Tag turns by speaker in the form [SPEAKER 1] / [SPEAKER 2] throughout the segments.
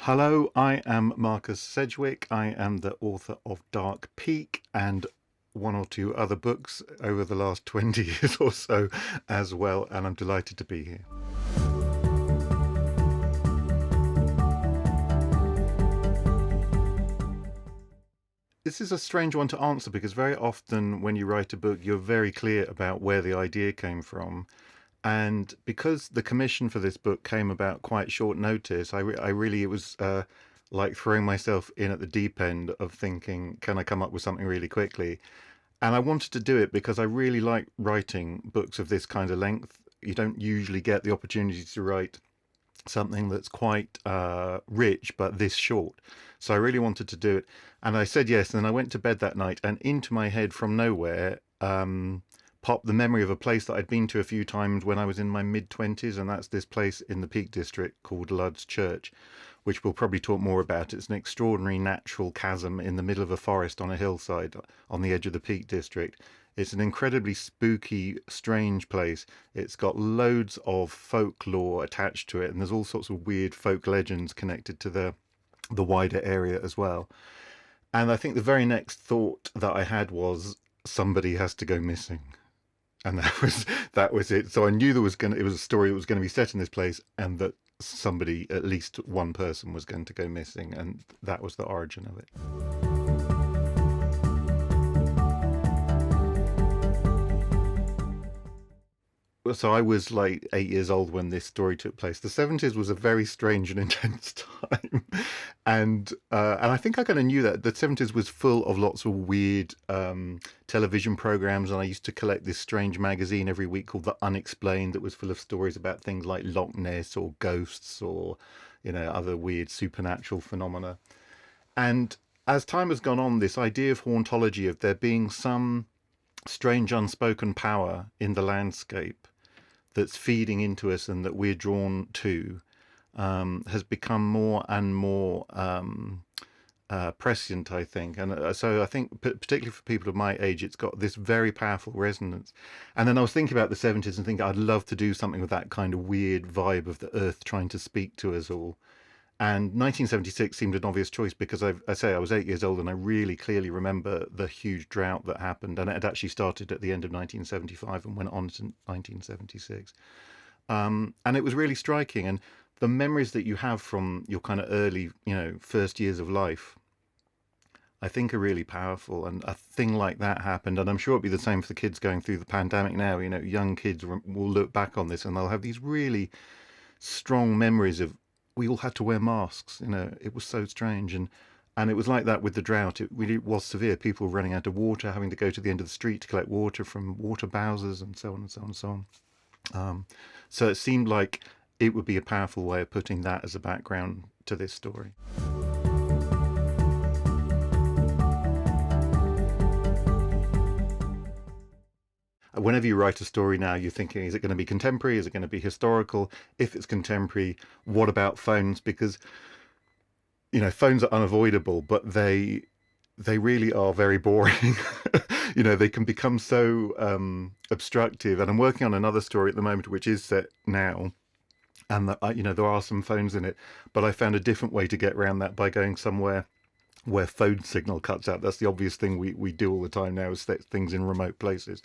[SPEAKER 1] Hello, I am Marcus Sedgwick. I am the author of Dark Peak and one or two other books over the last 20 years or so as well, and I'm delighted to be here. This is a strange one to answer because very often when you write a book, you're very clear about where the idea came from. And because the commission for this book came about quite short notice, it was like throwing myself in at the deep end of thinking, can I come up with something really quickly? And I wanted to do it because I really like writing books of this kind of length. You don't usually get the opportunity to write something that's quite rich, but this short. So I really wanted to do it. And I said yes. And then I went to bed that night, and into my head from nowhere popped the memory of a place that I'd been to a few times when I was in my mid-20s. And that's this place in the Peak District called Lud's Church, which we'll probably talk more about. It's an extraordinary natural chasm in the middle of a forest on a hillside on the edge of the Peak District. It's an incredibly spooky, strange place. It's got loads of folklore attached to it, and there's all sorts of weird folk legends connected to the wider area as well. And I think the very next thought that I had was somebody has to go missing. And that was it. So I knew it was a story that was going to be set in this place, and that somebody, at least one person, was going to go missing, and that was the origin of it. So I was like 8 years old when this story took place. The 70s was a very strange and intense time, and I think I kind of knew that the 70s was full of lots of weird television programs, and I used to collect this strange magazine every week called The Unexplained that was full of stories about things like Loch Ness or ghosts or other weird supernatural phenomena. And as time has gone on, this idea of hauntology, of there being some strange unspoken power in the landscape that's feeding into us and that we're drawn to, has become more and more prescient, I think. And so I think, particularly for people of my age, it's got this very powerful resonance. And then I was thinking about the 70s and thinking I'd love to do something with that kind of weird vibe of the earth trying to speak to us all. And 1976 seemed an obvious choice because I was 8 years old, and I really clearly remember the huge drought that happened. And it had actually started at the end of 1975 and went on to 1976. And it was really striking. And the memories that you have from your kind of early, first years of life, I think are really powerful. And a thing like that happened. And I'm sure it'll be the same for the kids going through the pandemic now. Young kids will look back on this and they'll have these really strong memories of, we all had to wear masks. It was so strange. And it was like that with the drought. It really was severe. People were running out of water, having to go to the end of the street to collect water from water bowsers, and so on and so on and so on. So it seemed like it would be a powerful way of putting that as a background to this story. Whenever you write a story now, you're thinking, is it going to be contemporary? Is it going to be historical? If it's contemporary, what about phones? Because phones are unavoidable, but they really are very boring. They can become so obstructive. And I'm working on another story at the moment, which is set now, and there are some phones in it, but I found a different way to get around that by going somewhere where phone signal cuts out. That's the obvious thing we do all the time now, is set things in remote places.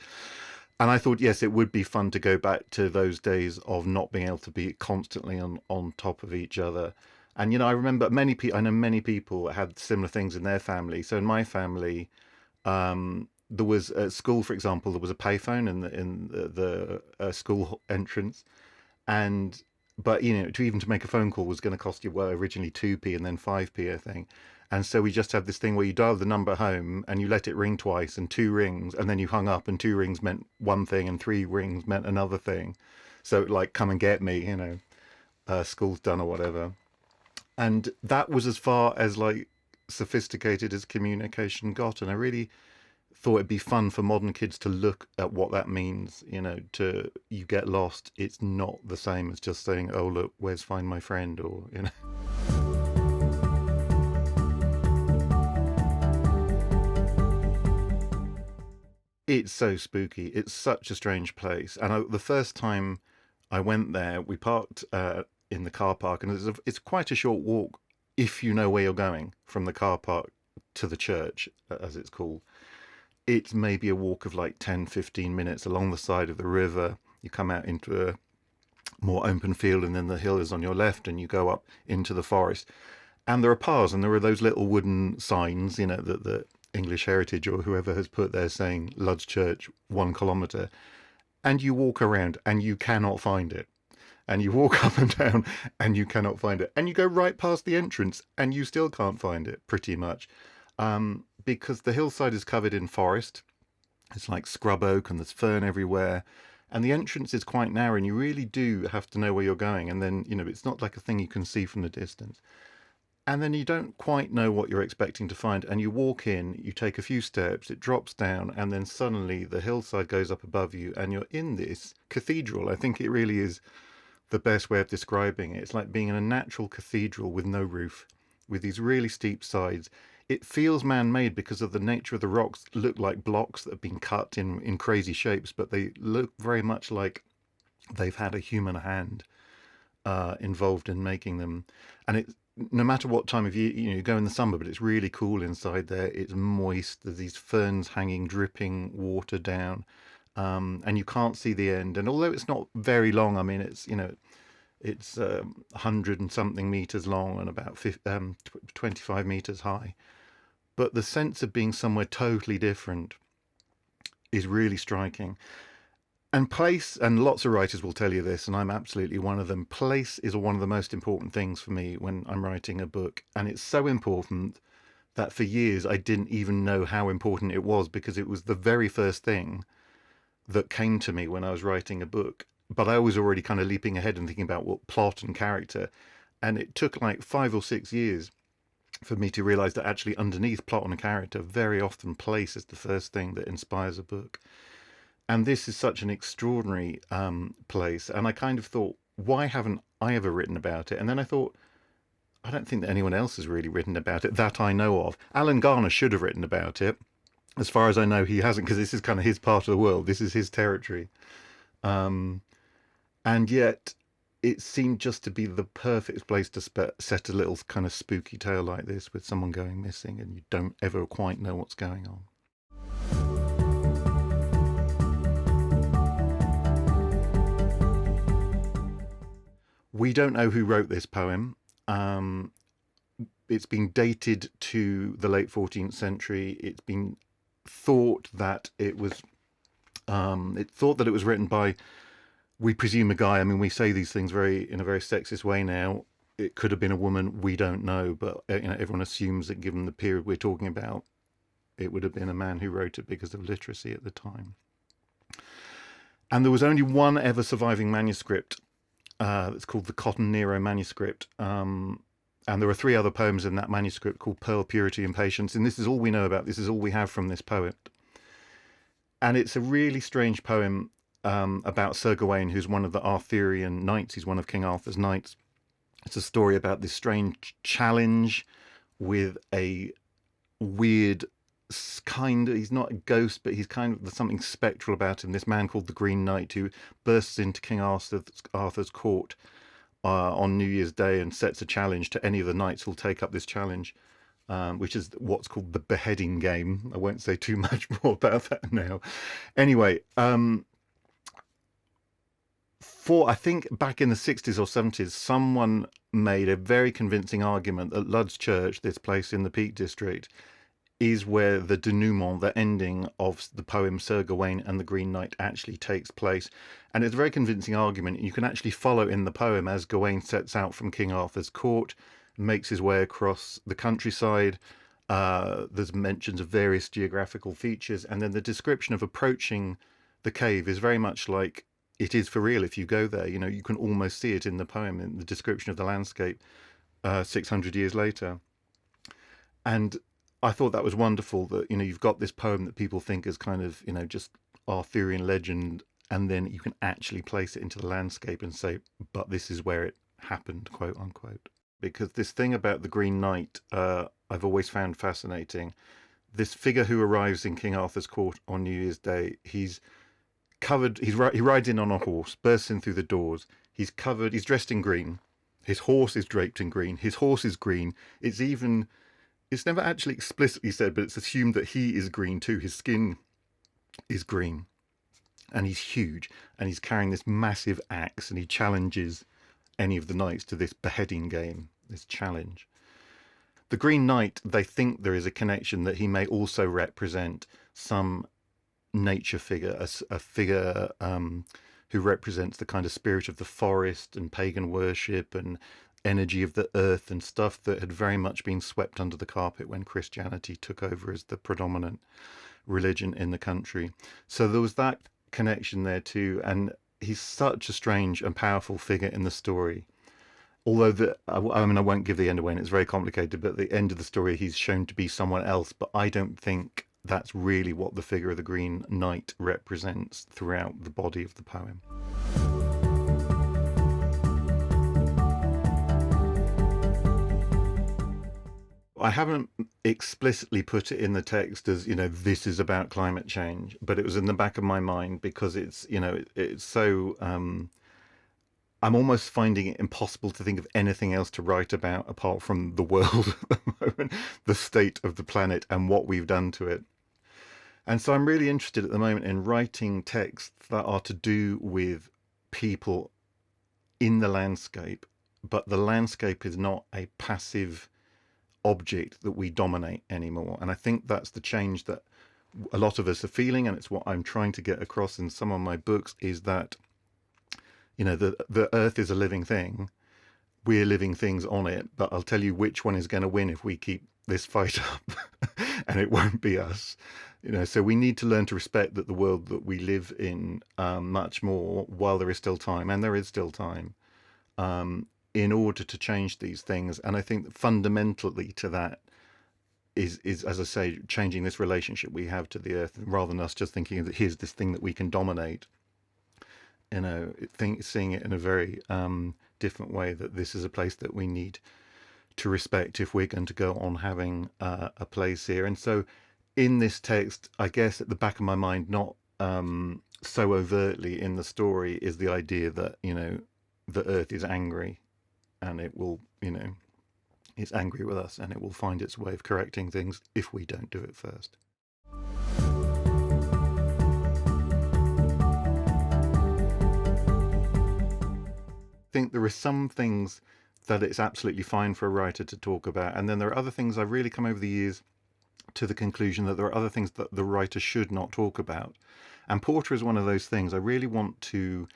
[SPEAKER 1] And I thought, yes, it would be fun to go back to those days of not being able to be constantly on top of each other. And I remember I know many people had similar things in their family. So in my family, there was at school, for example, there was a payphone in the school entrance, and but to make a phone call was going to cost you, well, originally 2p and then 5p, I think. And so we just had this thing where you dialed the number home and you let it ring twice, and two rings, and then you hung up, and two rings meant one thing and three rings meant another thing. So like, come and get me, school's done or whatever. And that was as far as like sophisticated as communication got. And I really thought it'd be fun for modern kids to look at what that means. To you get lost, it's not the same as just saying, oh look, where's Find My Friend, or. It's so spooky. It's such a strange place. And the first time I went there, we parked in the car park, and it's quite a short walk if you know where you're going from the car park to the church, as it's called, it's maybe a walk of like 10-15 minutes along the side of the river. You come out into a more open field, and then the hill is on your left, and you go up into the forest. And there are paths, and there are those little wooden signs, that the English Heritage or whoever has put there saying Lud's Church 1 kilometre. And you walk around and you cannot find it. And you walk up and down and you cannot find it. And you go right past the entrance and you still can't find it, pretty much. Because the hillside is covered in forest. It's like scrub oak and there's fern everywhere. And the entrance is quite narrow, and you really do have to know where you're going. And then, it's not like a thing you can see from the distance. And then you don't quite know what you're expecting to find. And you walk in, you take a few steps, it drops down, and then suddenly the hillside goes up above you, and you're in this cathedral. I think it really is the best way of describing it. It's like being in a natural cathedral with no roof, with these really steep sides. It feels man-made because of the nature of the rocks. Look like blocks that have been cut in crazy shapes, but they look very much like they've had a human hand involved in making them. And it, no matter what time of year, you go in the summer, but it's really cool inside there. It's moist. There's these ferns hanging, dripping water down, and you can't see the end. And although it's not very long, I mean, it's 100 and something meters long and about 25 meters high. But the sense of being somewhere totally different is really striking. And place, and lots of writers will tell you this, and I'm absolutely one of them, place is one of the most important things for me when I'm writing a book. And it's so important that for years I didn't even know how important it was, because it was the very first thing that came to me when I was writing a book. But I was already kind of leaping ahead and thinking about what plot and character. And it took like 5 or 6 years for me to realize that actually underneath plot and character, very often place is the first thing that inspires a book. And this is such an extraordinary place. And I kind of thought, why haven't I ever written about it? And then I thought, I don't think that anyone else has really written about it that I know of. Alan Garner should have written about it. As far as I know, he hasn't, because this is kind of his part of the world. This is his territory. And yet it seemed just to be the perfect place to set a little kind of spooky tale like this, with someone going missing and you don't ever quite know what's going on. We don't know who wrote this poem. It's been dated to the late 14th century. It's been thought that it was written by, we presume, a guy. I mean, we say these things in a very sexist way now. It could have been a woman. We don't know, but everyone assumes that given the period we're talking about, it would have been a man who wrote it because of literacy at the time. And there was only one ever surviving manuscript. It's called the Cotton Nero manuscript. And there are 3 other poems in that manuscript called Pearl, Purity and Patience. And this is all we know about. This is all we have from this poet. And it's a really strange poem about Sir Gawain, who's one of the Arthurian knights. He's one of King Arthur's knights. It's a story about this strange challenge with a weird he's not a ghost, but he's there's something spectral about him. This man called the Green Knight, who bursts into King Arthur's court on New Year's Day and sets a challenge to any of the knights who'll take up this challenge, which is what's called the beheading game. I won't say too much more about that now. Anyway, I think back in the 60s or 70s, someone made a very convincing argument that Lud's Church, this place in the Peak District, is where the denouement, the ending of the poem Sir Gawain and the Green Knight, actually takes place. And it's a very convincing argument. You can actually follow in the poem as Gawain sets out from King Arthur's court, makes his way across the countryside. There's mentions of various geographical features, and then the description of approaching the cave is very much like it is for real. If you go there, you can almost see it in the poem, in the description of the landscape 600 years later. And I thought that was wonderful that, you've got this poem that people think is kind of, just Arthurian legend, and then you can actually place it into the landscape and say, but this is where it happened, quote unquote. Because this thing about the Green Knight, I've always found fascinating. This figure who arrives in King Arthur's court on New Year's Day, he rides in on a horse, bursts in through the doors. He's dressed in green. His horse is draped in green. His horse is green. It's never actually explicitly said, but it's assumed that he is green too. His skin is green, and he's huge, and he's carrying this massive axe, and he challenges any of the knights to this beheading game, this challenge. The Green Knight, they think there is a connection that he may also represent some nature figure, a figure who represents the kind of spirit of the forest and pagan worship and energy of the earth and stuff that had very much been swept under the carpet when Christianity took over as the predominant religion in the country. So there was that connection there too, and he's such a strange and powerful figure in the story. Although I mean, I won't give the end away, and it's very complicated, but at the end of the story, he's shown to be someone else. But I don't think that's really what the figure of the Green Knight represents throughout the body of the poem. I haven't explicitly put it in the text as, this is about climate change, but it was in the back of my mind because it's so I'm almost finding it impossible to think of anything else to write about apart from the world at the moment, the state of the planet and what we've done to it. And so I'm really interested at the moment in writing texts that are to do with people in the landscape, but the landscape is not a passive object that we dominate anymore. And I think that's the change that a lot of us are feeling, and it's what I'm trying to get across in some of my books, is that the earth is a living thing. We're living things on it, but I'll tell you which one is going to win if we keep this fight up, and it won't be us. So we need to learn to respect that the world that we live in much more while there is still time, and there is still time, in order to change these things. And I think that fundamentally to that is, as I say, changing this relationship we have to the earth, rather than us just thinking that here's this thing that we can dominate. Seeing it in a very different way, that this is a place that we need to respect if we're going to go on having a place here. And so in this text, I guess at the back of my mind, not so overtly in the story, is the idea that, the earth is angry, and it will, it's angry with us, and it will find its way of correcting things if we don't do it first. I think there are some things that it's absolutely fine for a writer to talk about, and then there are other things I've really come over the years to the conclusion that there are other things that the writer should not talk about. And Porter is one of those things. I really want to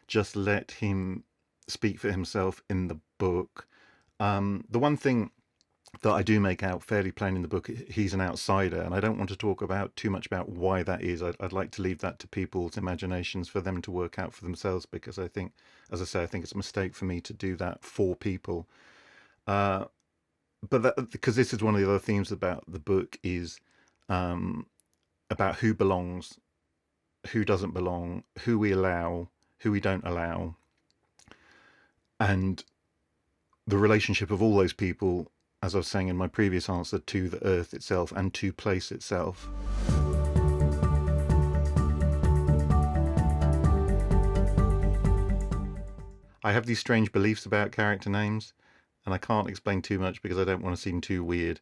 [SPEAKER 1] just let him speak for himself in the book. The one thing that I do make out fairly plain in the book, he's an outsider, and I don't want to talk about too much about why that is. I'd like to leave that to people's imaginations for them to work out for themselves, because I think, as I say, I think it's a mistake for me to do that for people. But because this is one of the other themes about the book, is about who belongs, who doesn't belong, who we allow, who we don't allow, and the relationship of all those people, as I was saying in my previous answer, to the earth itself and to place itself. I have these strange beliefs about character names, and I can't explain too much because I don't want to seem too weird,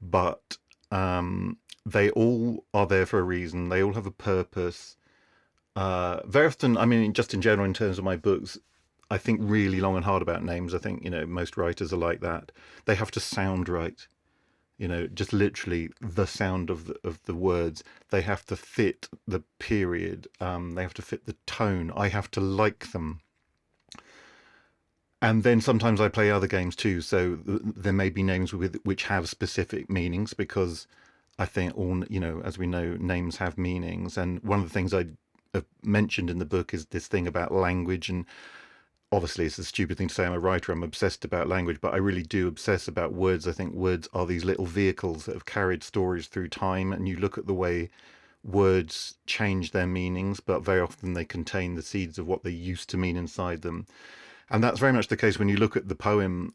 [SPEAKER 1] but they all are there for a reason. They all have a purpose. Very often, I mean, just in general, in terms of my books, I think really long and hard about names. I think, most writers are like that. They have to sound right. Just literally the sound of the words. They have to fit the period. They have to fit the tone. I have to like them. And then sometimes I play other games too. So there may be names which have specific meanings, because I think all, as we know, names have meanings. And one of the things I have mentioned in the book is this thing about language. And obviously it's a stupid thing to say, I'm a writer, I'm obsessed about language, but I really do obsess about words. I think words are these little vehicles that have carried stories through time, and you look at the way words change their meanings, but very often they contain the seeds of what they used to mean inside them. And that's very much the case when you look at the poem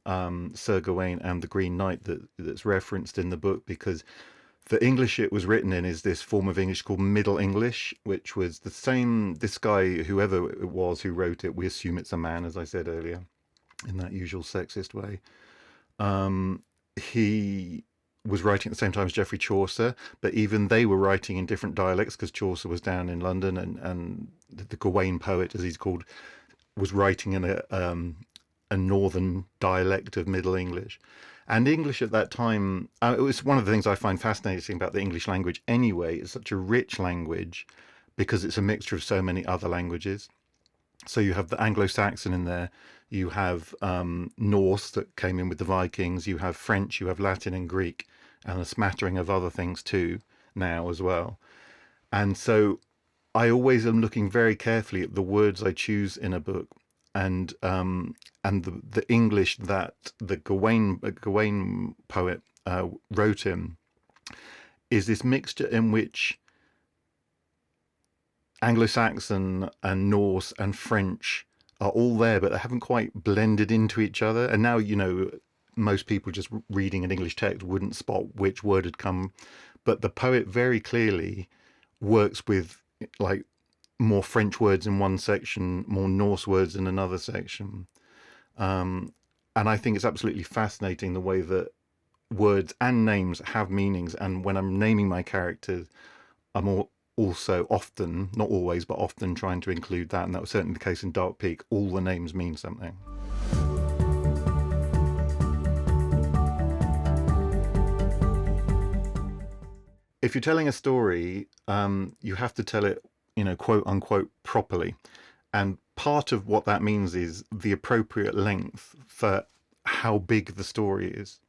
[SPEAKER 1] Sir Gawain and the Green Knight that's referenced in the book, because the English it was written in is this form of English called Middle English, which was the same, this guy, whoever it was who wrote it, we assume it's a man, as I said earlier, in that usual sexist way. He was writing at the same time as Geoffrey Chaucer, but even they were writing in different dialects because Chaucer was down in London, and the Gawain poet, as he's called, was writing in a northern dialect of Middle English. And English at that time, it was one of the things I find fascinating about the English language anyway. It's such a rich language because it's a mixture of so many other languages. So you have the Anglo-Saxon in there, you have Norse that came in with the Vikings, you have French, you have Latin and Greek, and a smattering of other things too now as well. And so I always am looking very carefully at the words I choose in a book, and the English that the Gawain poet wrote in is this mixture in which Anglo-Saxon and Norse and French are all there, but they haven't quite blended into each other. And now, most people just reading an English text wouldn't spot which word had come, but the poet very clearly works with like more French words in one section, more Norse words in another section. And I think it's absolutely fascinating the way that words and names have meanings. And when I'm naming my characters, I'm also often, not always, but often trying to include that. And that was certainly the case in Dark Peak. All the names mean something. If you're telling a story, you have to tell it, quote unquote, properly. And part of what that means is the appropriate length for how big the story is.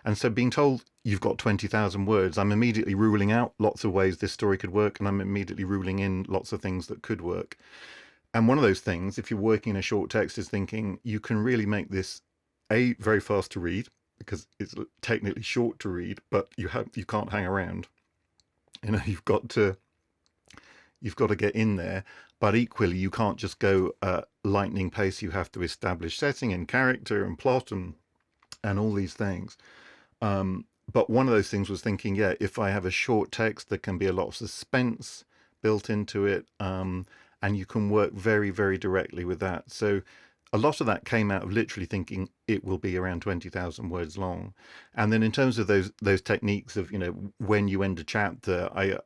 [SPEAKER 1] And so being told you've got 20,000 words, I'm immediately ruling out lots of ways this story could work, and I'm immediately ruling in lots of things that could work. And one of those things, if you're working in a short text, is thinking you can really make this very fast to read because it's technically short to read, but you can't hang around. You've got to get in there, but equally you can't just go lightning pace. You have to establish setting and character and plot and all these things. But one of those things was thinking, yeah, if I have a short text, there can be a lot of suspense built into it, and you can work very, very directly with that. So a lot of that came out of literally thinking it will be around 20,000 words long. And then in terms of those techniques of, when you end a chapter, I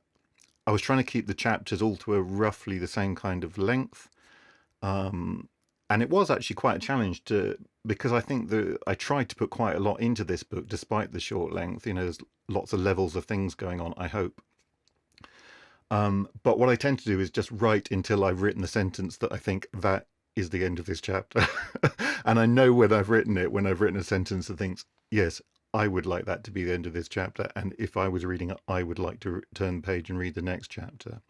[SPEAKER 1] was trying to keep the chapters all to a roughly the same kind of length. And it was actually quite a challenge because I think that I tried to put quite a lot into this book despite the short length. There's lots of levels of things going on, I hope. But what I tend to do is just write until I've written the sentence that I think that is the end of this chapter. And I know when I've written a sentence that thinks, yes, I would like that to be the end of this chapter. And if I was reading it, I would like to turn the page and read the next chapter.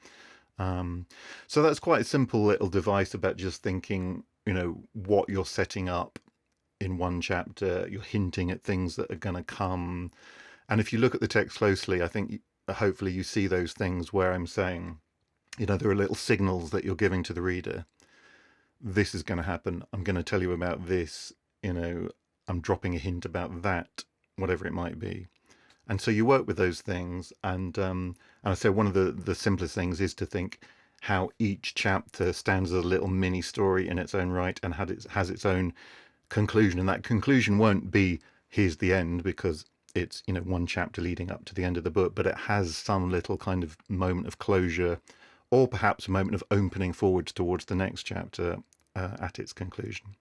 [SPEAKER 1] So that's quite a simple little device about just thinking, what you're setting up in one chapter. You're hinting at things that are going to come. And if you look at the text closely, I think hopefully you see those things where I'm saying, there are little signals that you're giving to the reader. This is going to happen. I'm going to tell you about this. I'm dropping a hint about that, whatever it might be. And so you work with those things. And I say one of the simplest things is to think how each chapter stands as a little mini story in its own right and has its own conclusion. And that conclusion won't be, here's the end, because it's, one chapter leading up to the end of the book, but it has some little kind of moment of closure, or perhaps a moment of opening forwards towards the next chapter at its conclusion.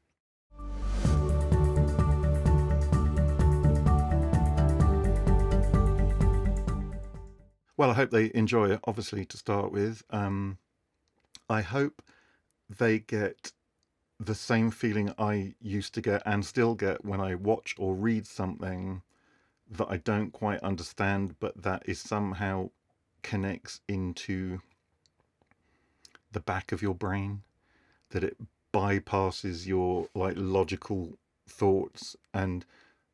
[SPEAKER 1] Well, I hope they enjoy it, obviously, to start with. I hope they get the same feeling I used to get and still get when I watch or read something that I don't quite understand, but that is somehow connects into the back of your brain, that it bypasses your logical thoughts. And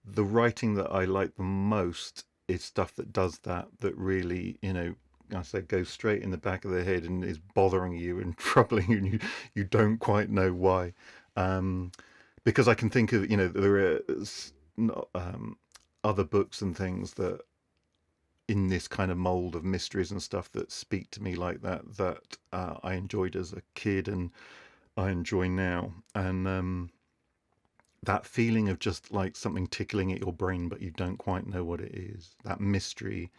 [SPEAKER 1] the writing that I like the most is stuff that does that really, I say, goes straight in the back of the head and is bothering you and troubling you, and you don't quite know why. Because I can think of, there are other books and things that in this kind of mold of mysteries and stuff that speak to me like that I enjoyed as a kid and I enjoy now. And that feeling of just like something tickling at your brain, but you don't quite know what it is, that mystery.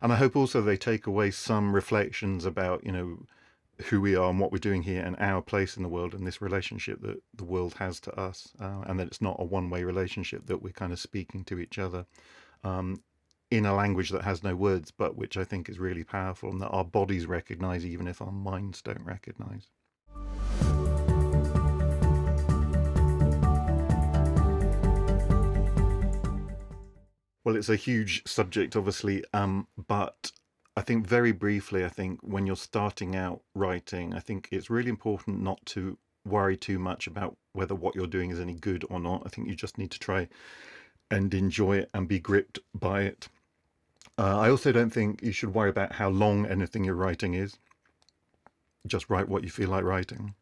[SPEAKER 1] And I hope also they take away some reflections about, who we are and what we're doing here and our place in the world and this relationship that the world has to us, and that it's not a one-way relationship, that we're kind of speaking to each other um, in a language that has no words, but which I think is really powerful and that our bodies recognize even if our minds don't recognize. Well, it's a huge subject, obviously, but I think very briefly, I think when you're starting out writing, I think it's really important not to worry too much about whether what you're doing is any good or not. I think you just need to try and enjoy it and be gripped by it. I also don't think you should worry about how long anything you're writing is. Just write what you feel like writing.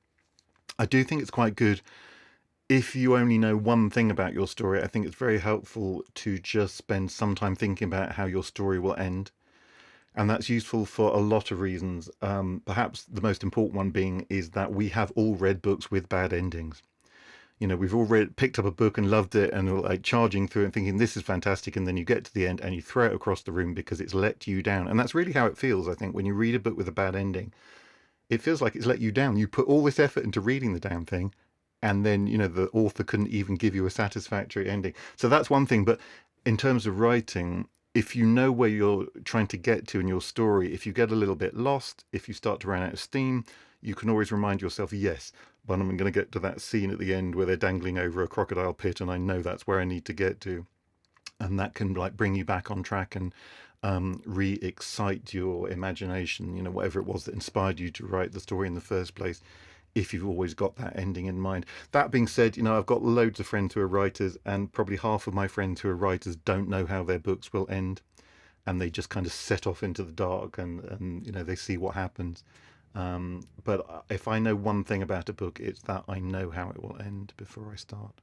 [SPEAKER 1] I do think it's quite good if you only know one thing about your story. I think it's very helpful to just spend some time thinking about how your story will end. And that's useful for a lot of reasons. Perhaps the most important one being is that we have all read books with bad endings. We've all picked up a book and loved it and like charging through it and thinking this is fantastic, and then you get to the end and you throw it across the room because it's let you down. And that's really how it feels, I think, when you read a book with a bad ending. It feels like it's let you down. You put all this effort into reading the damn thing, and then the author couldn't even give you a satisfactory ending. So that's one thing. But in terms of writing, if you know where you're trying to get to in your story, if you get a little bit lost, if you start to run out of steam, you can always remind yourself, yes, but I'm going to get to that scene at the end where they're dangling over a crocodile pit, and I know that's where I need to get to. And that can like bring you back on track and re-excite your imagination, whatever it was that inspired you to write the story in the first place, if you've always got that ending in mind. That being said, I've got loads of friends who are writers, and probably half of my friends who are writers don't know how their books will end, and they just kind of set off into the dark, and they see what happens. But if I know one thing about a book, it's that I know how it will end before I start.